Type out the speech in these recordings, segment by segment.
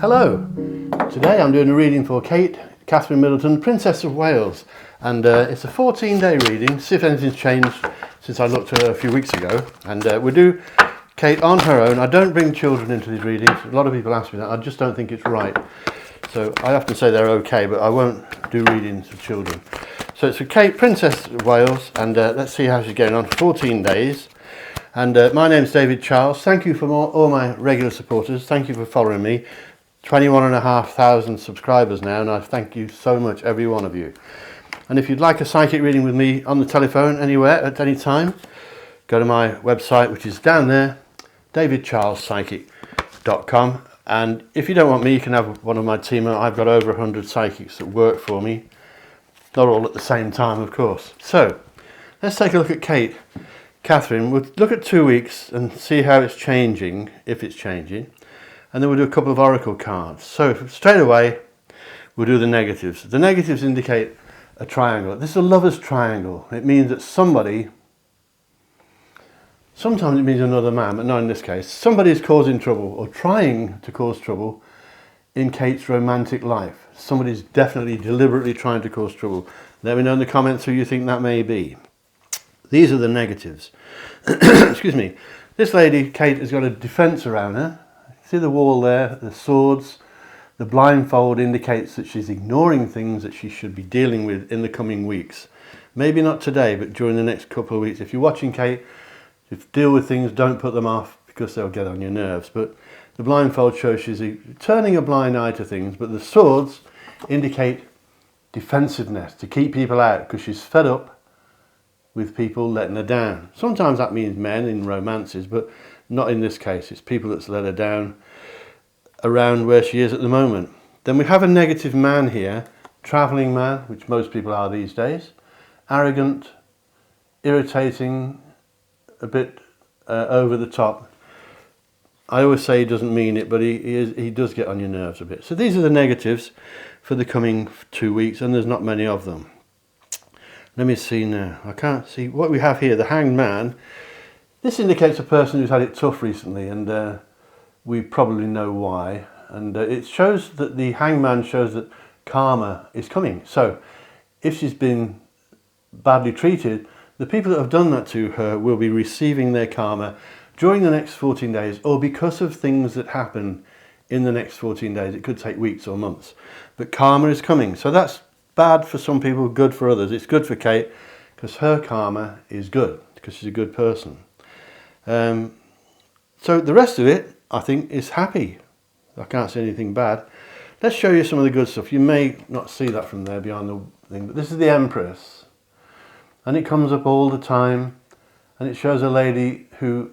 Hello! Today I'm doing a reading for Kate, Catherine Middleton, Princess of Wales, and it's a 14-day reading, see if anything's changed since I looked at her a few weeks ago. And we'll do Kate on her own. I don't bring children into these readings. A lot of people ask me that. I just don't think it's right. So I often say they're okay, but I won't do readings for children. So it's for Kate, Princess of Wales, and let's see how she's going on. 14 days. And my name's David Charles. Thank you for all my regular supporters. Thank you for following me. 21,500 subscribers now, and I thank you so much, every one of you. And if you'd like a psychic reading with me on the telephone anywhere at any time, go to my website, which is down there, davidcharlespsychic.com. And if you don't want me, you can have one of my team. I've got over 100 psychics that work for me, not all at the same time, of course. So let's take a look at Kate. Catherine, we'll look at 2 weeks and see how it's changing, if it's changing. And then we'll do a couple of oracle cards. So straight away, we'll do the negatives. The negatives indicate a triangle. This is a lover's triangle. It means that somebody, sometimes it means another man, but not in this case. Somebody is causing trouble or trying to cause trouble in Kate's romantic life. Somebody's definitely deliberately trying to cause trouble. Let me know in the comments who you think that may be. These are the negatives. Excuse me. This lady, Kate, has got a defense around her. See the wall there, the swords, the blindfold indicates that she's ignoring things that she should be dealing with in the coming weeks. Maybe not today, but during the next couple of weeks. If you're watching Kate, if you deal with things, don't put them off because they'll get on your nerves. But the blindfold shows she's turning a blind eye to things, but the swords indicate defensiveness, to keep people out because she's fed up with people letting her down. Sometimes that means men in romances, but not in this case. It's people that's let her down around where she is at the moment. Then we have a negative man here, travelling man, which most people are these days. Arrogant, irritating, a bit over the top. I always say he doesn't mean it, but he does get on your nerves a bit. So these are the negatives for the coming 2 weeks, and there's not many of them. Let me see now. I can't see what we have here. The Hanged Man. This indicates a person who's had it tough recently, and we probably know why. And it shows that the hangman shows that karma is coming. So if she's been badly treated, the people that have done that to her will be receiving their karma during the next 14 days, or because of things that happen in the next 14 days. It could take weeks or months. But karma is coming. So that's bad for some people, good for others. It's good for Kate because her karma is good, because she's a good person. So the rest of it, I think, is happy. I can't see anything bad. Let's show you some of the good stuff. You may not see that from there behind the thing, but this is the Empress. And it comes up all the time, and it shows a lady who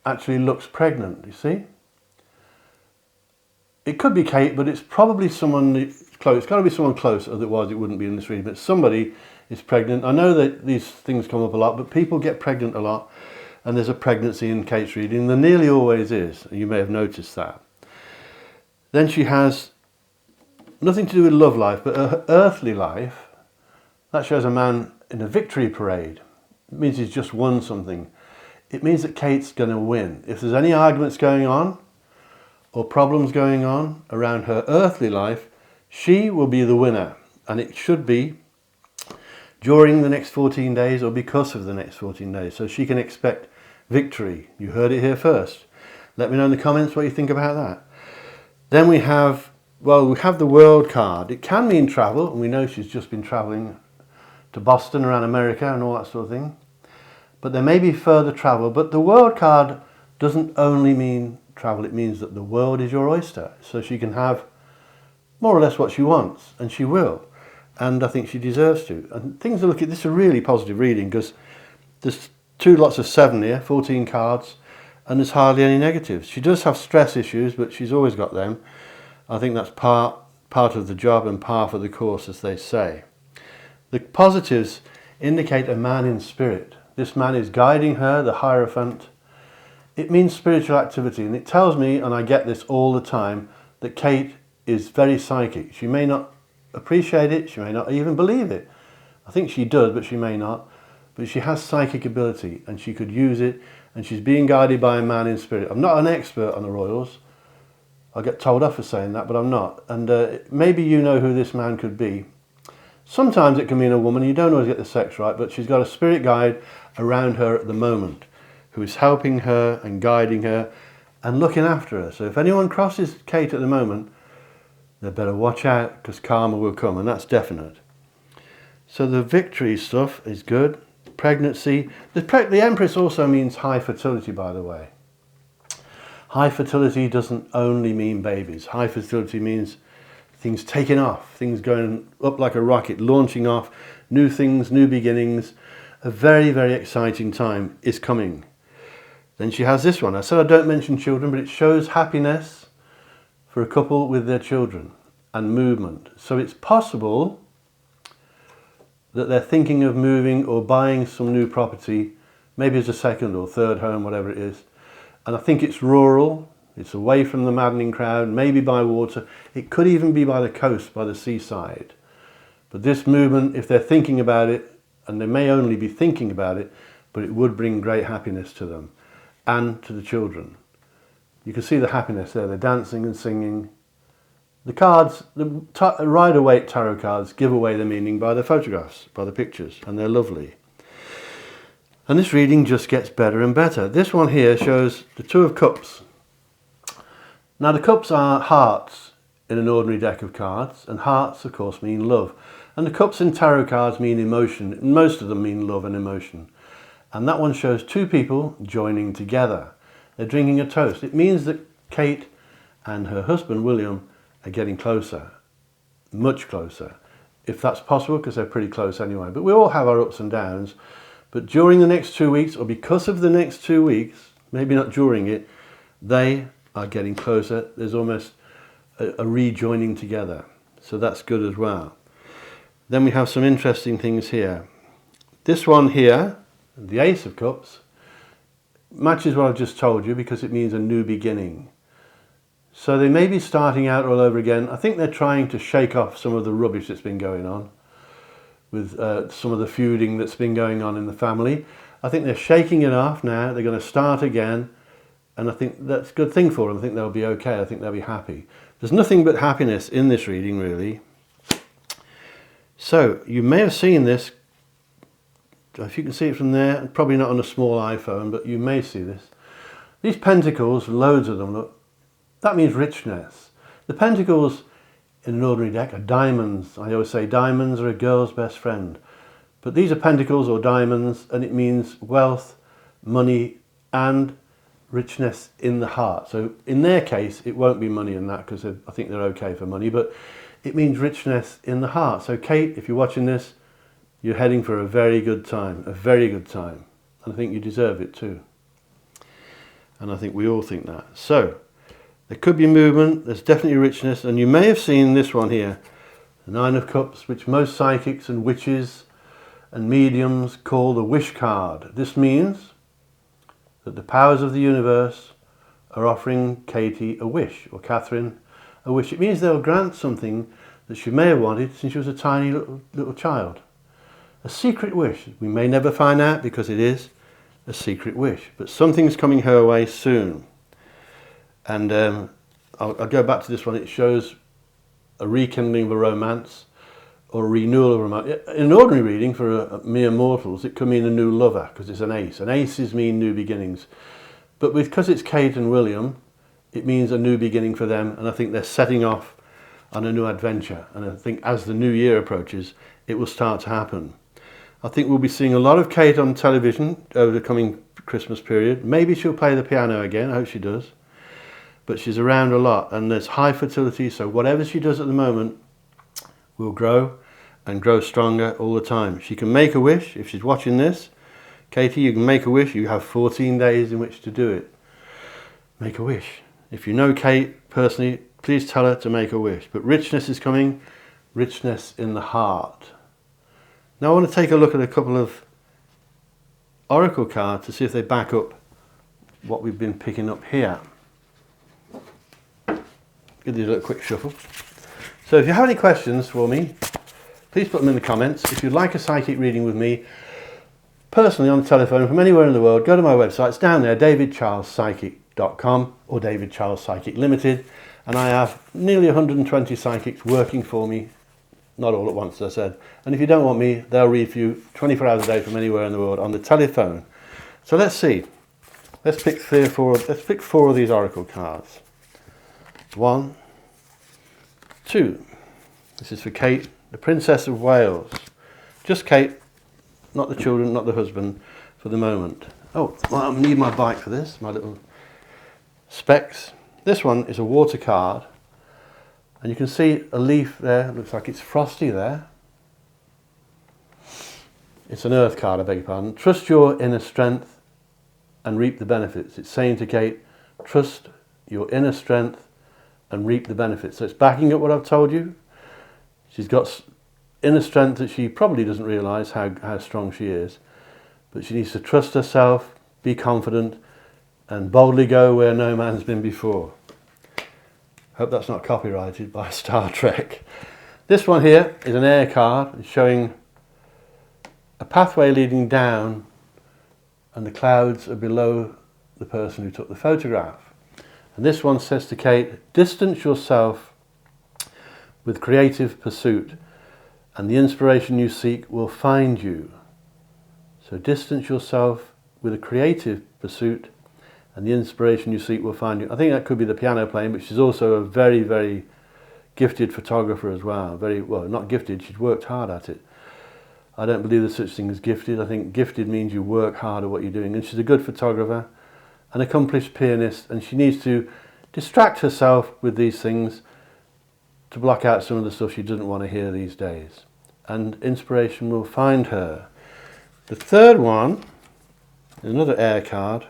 actually looks pregnant, you see? It could be Kate, but it's probably someone close. It's got to be someone close, otherwise it wouldn't be in this reading. But somebody is pregnant. I know that these things come up a lot, but people get pregnant a lot. And there's a pregnancy in Kate's reading. There nearly always is. You may have noticed that. Then she has nothing to do with love life, but her earthly life. That shows a man in a victory parade. It means he's just won something. It means that Kate's going to win. If there's any arguments going on or problems going on around her earthly life, she will be the winner. And it should be during the next 14 days or because of the next 14 days. So she can expect victory. You heard it here first. Let me know in the comments what you think about that. Then we have the World card. It can mean travel, and we know she's just been travelling to Boston, around America and all that sort of thing. But there may be further travel. But the World card doesn't only mean travel. It means that the world is your oyster. So she can have more or less what she wants, and she will. And I think she deserves to. And things are looking, this is a really positive reading because there's two lots of 7 here, 14 cards, and there's hardly any negatives. She does have stress issues, but she's always got them. I think that's part of the job and par for the course, as they say. The positives indicate a man in spirit. This man is guiding her, the Hierophant. It means spiritual activity, and it tells me, and I get this all the time, that Kate is very psychic. She may not appreciate it, she may not even believe it. I think she does, but she may not. But she has psychic ability and she could use it, and she's being guided by a man in spirit. I'm not an expert on the royals, I'll get told off for saying that, but I'm not. And maybe you know who this man could be. Sometimes it can mean a woman. You don't always get the sex right, but she's got a spirit guide around her at the moment who is helping her and guiding her and looking after her. So if anyone crosses Kate at the moment, they better watch out, because karma will come, and that's definite. So the victory stuff is good. Pregnancy. The Empress also means high fertility, by the way. High fertility doesn't only mean babies. High fertility means things taking off, things going up like a rocket, launching off, new things, new beginnings. A very, very exciting time is coming. Then she has this one. I said I don't mention children, but it shows happiness for a couple with their children and movement. So it's possible that they're thinking of moving or buying some new property, maybe as a second or third home, whatever it is. And I think it's rural, it's away from the maddening crowd, maybe by water. It could even be by the coast, by the seaside. But this movement, if they're thinking about it, and they may only be thinking about it, but it would bring great happiness to them and to the children. You can see the happiness there. They're dancing and singing. The cards, the Rider-Waite tarot cards, give away the meaning by the photographs, by the pictures, and they're lovely. And this reading just gets better and better. This one here shows the Two of Cups. Now the cups are hearts in an ordinary deck of cards, and hearts of course mean love. And the cups in tarot cards mean emotion. Most of them mean love and emotion. And that one shows two people joining together. They're drinking a toast. It means that Kate and her husband William are getting closer, much closer, if that's possible, because they're pretty close anyway. But we all have our ups and downs. But during the next 2 weeks, or because of the next 2 weeks, maybe not during it, they are getting closer. There's almost a rejoining together. So that's good as well. Then we have some interesting things here. This one here, the Ace of Cups, matches what I've just told you because it means a new beginning. So they may be starting out all over again. I think they're trying to shake off some of the rubbish that's been going on with some of the feuding that's been going on in the family. I think they're shaking it off now. They're going to start again. And I think that's a good thing for them. I think they'll be okay. I think they'll be happy. There's nothing but happiness in this reading, really. So you may have seen this. If you can see it from there, probably not on a small iPhone, but you may see this. These pentacles, loads of them, look, that means richness. The pentacles in an ordinary deck are diamonds. I always say diamonds are a girl's best friend. But these are pentacles or diamonds, and it means wealth, money, and richness in the heart. So in their case, it won't be money in that, because I think they're okay for money, but it means richness in the heart. So Kate, if you're watching this, you're heading for a very good time, a very good time. And I think you deserve it too. And I think we all think that. So there could be movement, there's definitely richness, and you may have seen this one here, the Nine of Cups, which most psychics and witches and mediums call the wish card. This means that the powers of the universe are offering Katie a wish, or Catherine a wish. It means they'll grant something that she may have wanted since she was a tiny little child. A secret wish. We may never find out because it is a secret wish, but something's coming her way soon. And I'll go back to this one. It shows a rekindling of a romance or a renewal of a romance. In an ordinary reading for mere mortals, it could mean a new lover because it's an ace. And aces mean new beginnings. But because it's Kate and William, it means a new beginning for them. And I think they're setting off on a new adventure. And I think as the new year approaches, it will start to happen. I think we'll be seeing a lot of Kate on television over the coming Christmas period. Maybe she'll play the piano again. I hope she does. But she's around a lot, and there's high fertility, so whatever she does at the moment will grow and grow stronger all the time. She can make a wish. If she's watching this, Katie, you can make a wish. You have 14 days in which to do it. Make a wish. If you know Kate personally, please tell her to make a wish. But richness is coming, richness in the heart. Now I want to take a look at a couple of oracle cards to see if they back up what we've been picking up here. Give these a little quick shuffle. So if you have any questions for me, please put them in the comments. If you'd like a psychic reading with me, personally on the telephone from anywhere in the world, go to my website. It's down there, David Charles Psychic. davidcharlespsychic.com or David Charles Psychic Limited, and I have nearly 120 psychics working for me, not all at once, as I said. And if you don't want me, they'll read for you 24 hours a day from anywhere in the world on the telephone. So let's see. Let's pick 3 or 4. Let's pick 4 of these oracle cards. 1, 2. This is for Kate, the Princess of Wales. Just Kate, not the children, not the husband, for the moment. Oh, well, I need my bike for this, my little specs. This one is a water card, and you can see a leaf there. It looks like it's frosty there. It's an earth card, I beg your pardon. Trust your inner strength and reap the benefits. It's saying to Kate, trust your inner strength and reap the benefits. So it's backing up what I've told you. She's got inner strength that she probably doesn't realise how strong she is, but she needs to trust herself, be confident, and boldly go where no man's been before. Hope that's not copyrighted by Star Trek. This one here is an air card. It's showing a pathway leading down, and the clouds are below the person who took the photograph. And this one says to Kate, distance yourself with creative pursuit, and the inspiration you seek will find you. So distance yourself with a creative pursuit, and the inspiration you seek will find you. I think that could be the piano playing, but she's also a very, very gifted photographer as well. Very well, not gifted, she's worked hard at it. I don't believe there's such thing as gifted. I think gifted means you work hard at what you're doing. And she's a good photographer, an accomplished pianist, and she needs to distract herself with these things to block out some of the stuff she doesn't want to hear these days. And inspiration will find her. The third one is another air card.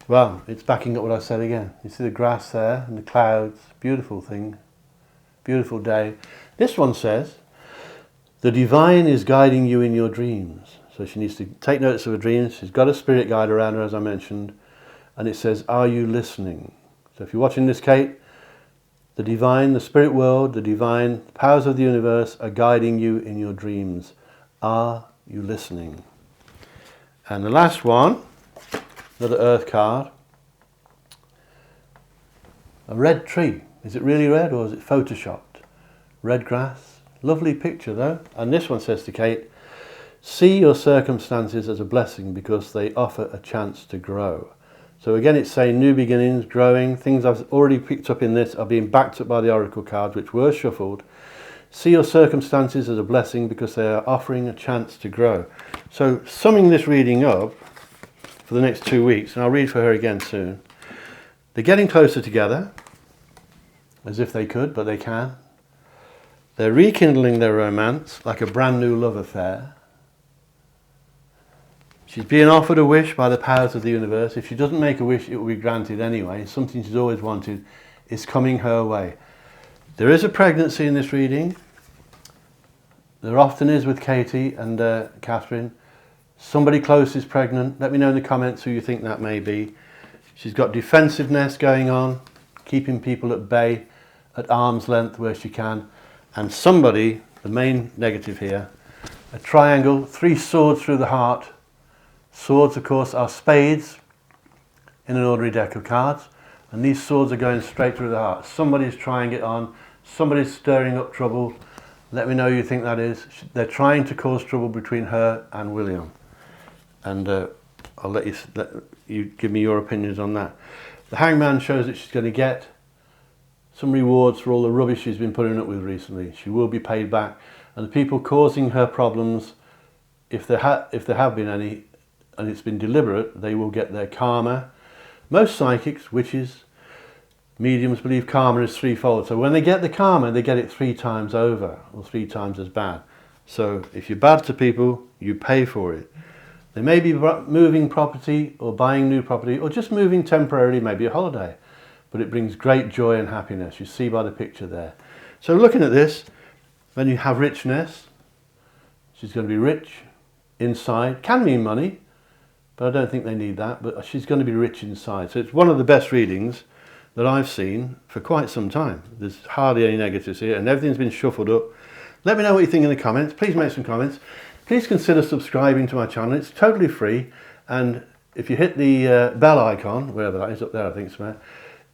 Well, it's backing up what I said again. You see the grass there and the clouds. Beautiful thing. Beautiful day. This one says, the divine is guiding you in your dreams. So she needs to take notice of her dreams. She's got a spirit guide around her, as I mentioned. And it says, are you listening? So if you're watching this, Kate, the divine, the spirit world, the divine powers of the universe are guiding you in your dreams. Are you listening? And the last one, another earth card. A red tree. Is it really red or is it photoshopped? Red grass. Lovely picture though. And this one says to Kate, see your circumstances as a blessing because they offer a chance to grow. So again, it's saying new beginnings, growing. Things I've already picked up in this are being backed up by the oracle cards, which were shuffled. See your circumstances as a blessing because they are offering a chance to grow. So summing this reading up for the next 2 weeks, and I'll read for her again soon. They're getting closer together, as if they could, but they can. They're rekindling their romance like a brand new love affair. She's being offered a wish by the powers of the universe. If she doesn't make a wish, it will be granted anyway. Something she's always wanted is coming her way. There is a pregnancy in this reading. There often is with Katie and Catherine. Somebody close is pregnant. Let me know in the comments who you think that may be. She's got defensiveness going on, keeping people at bay, at arm's length where she can. And somebody, the main negative here, a triangle, 3 swords through the heart. Swords, of course, are spades in an ordinary deck of cards, and these swords are going straight through the heart. Somebody's trying it on, somebody's stirring up trouble. Let me know who you think that is. They're trying to cause trouble between her and William. And I'll let you give me your opinions on that. The Hangman shows that she's going to get some rewards for all the rubbish she's been putting up with recently. She will be paid back, and the people causing her problems, if there have been any, and it's been deliberate, they will get their karma. Most psychics, witches, mediums believe karma is threefold. So when they get the karma, they get it 3 times over, or 3 times as bad. So if you're bad to people, you pay for it. They may be moving property, or buying new property, or just moving temporarily, maybe a holiday. But it brings great joy and happiness. You see by the picture there. So looking at this, when you have richness, she's going to be rich inside. Can mean money, but I don't think they need that. But she's going to be rich inside. So it's one of the best readings that I've seen for quite some time. There's hardly any negatives here, and everything's been shuffled up. Let me know what you think in the comments. Please make some comments. Please consider subscribing to my channel. It's totally free, and if you hit the bell icon, wherever that is, up there I think somewhere,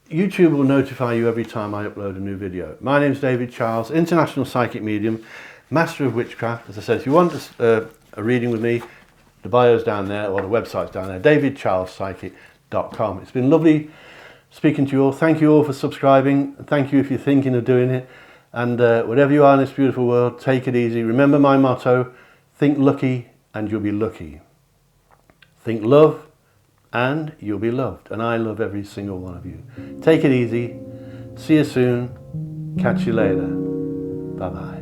YouTube will notify you every time I upload a new video. My name's David Charles, international psychic medium, master of witchcraft. As I said, if you want a reading with me, the bio's down there, or the website's down there, davidcharlespsychic.com. It's been lovely speaking to you all. Thank you all for subscribing. Thank you if you're thinking of doing it. And wherever you are in this beautiful world, take it easy. Remember my motto, think lucky and you'll be lucky. Think love and you'll be loved. And I love every single one of you. Take it easy. See you soon. Catch you later. Bye-bye.